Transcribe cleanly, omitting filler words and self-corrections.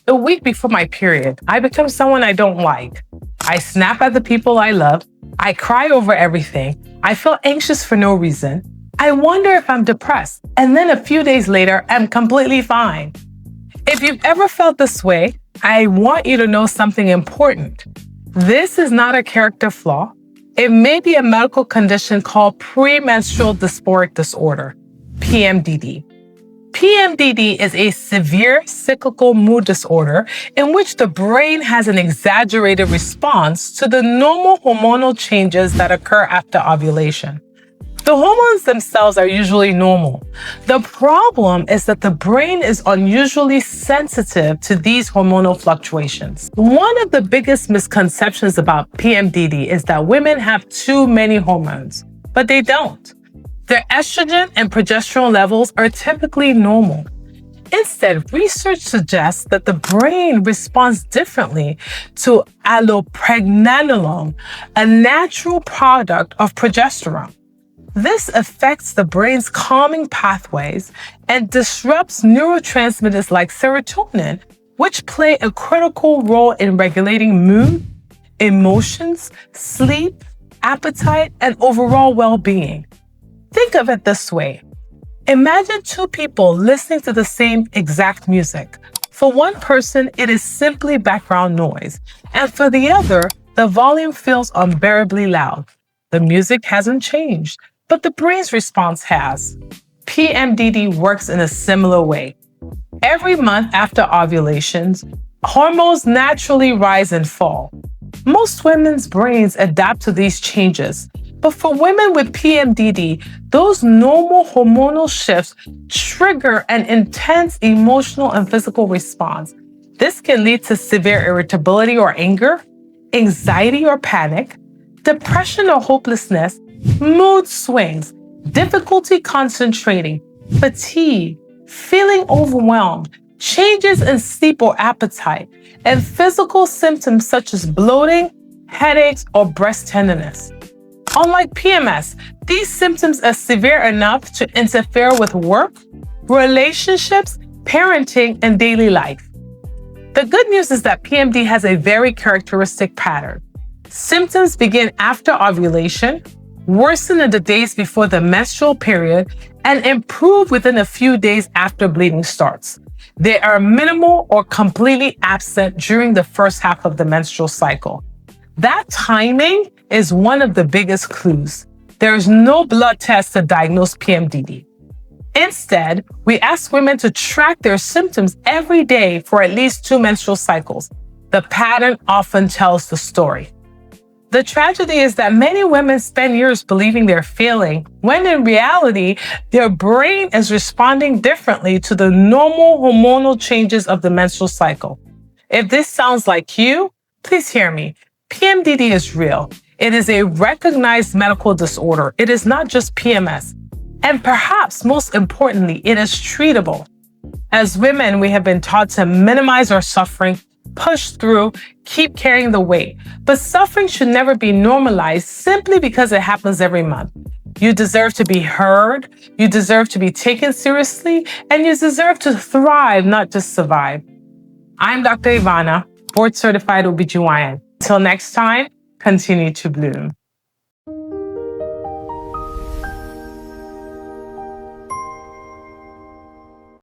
A week before my period, I become someone I don't like. I snap at the people I love. I cry over everything. I feel anxious for no reason. I wonder if I'm depressed. And then a few days later, I'm completely fine. If you've ever felt this way, I want you to know something important. This is not a character flaw. It may be a medical condition called Premenstrual Dysphoric Disorder, PMDD. PMDD is a severe cyclical mood disorder in which the brain has an exaggerated response to the normal hormonal changes that occur after ovulation. The hormones themselves are usually normal. The problem is that the brain is unusually sensitive to these hormonal fluctuations. One of the biggest misconceptions about PMDD is that women have too many hormones, but they don't. Their estrogen and progesterone levels are typically normal. Instead, research suggests that the brain responds differently to allopregnanolone, a natural product of progesterone. This affects the brain's calming pathways and disrupts neurotransmitters like serotonin, which play a critical role in regulating mood, emotions, sleep, appetite, and overall well-being. Think of it this way. Imagine two people listening to the same exact music. For one person, it is simply background noise, and for the other, the volume feels unbearably loud. The music hasn't changed, but the brain's response has. PMDD works in a similar way. Every month after ovulations, hormones naturally rise and fall. Most women's brains adapt to these changes, but for women with PMDD, those normal hormonal shifts trigger an intense emotional and physical response. This can lead to severe irritability or anger, anxiety or panic, depression or hopelessness, mood swings, difficulty concentrating, fatigue, feeling overwhelmed, changes in sleep or appetite, and physical symptoms such as bloating, headaches, or breast tenderness. Unlike PMS, these symptoms are severe enough to interfere with work, relationships, parenting, and daily life. The good news is that PMD has a very characteristic pattern. Symptoms begin after ovulation, worsen in the days before the menstrual period, and improve within a few days after bleeding starts. They are minimal or completely absent during the first half of the menstrual cycle. That timing is one of the biggest clues. There is no blood test to diagnose PMDD. Instead, we ask women to track their symptoms every day for at least 2 menstrual cycles. The pattern often tells the story. The tragedy is that many women spend years believing they're failing, when in reality, their brain is responding differently to the normal hormonal changes of the menstrual cycle. If this sounds like you, please hear me. PMDD is real. It is a recognized medical disorder. It is not just PMS. And perhaps most importantly, it is treatable. As women, we have been taught to minimize our suffering, push through, keep carrying the weight. But suffering should never be normalized simply because it happens every month. You deserve to be heard, you deserve to be taken seriously, and you deserve to thrive, not just survive. I'm Dr. Ivana, board-certified OBGYN. Until next time, continue to bloom.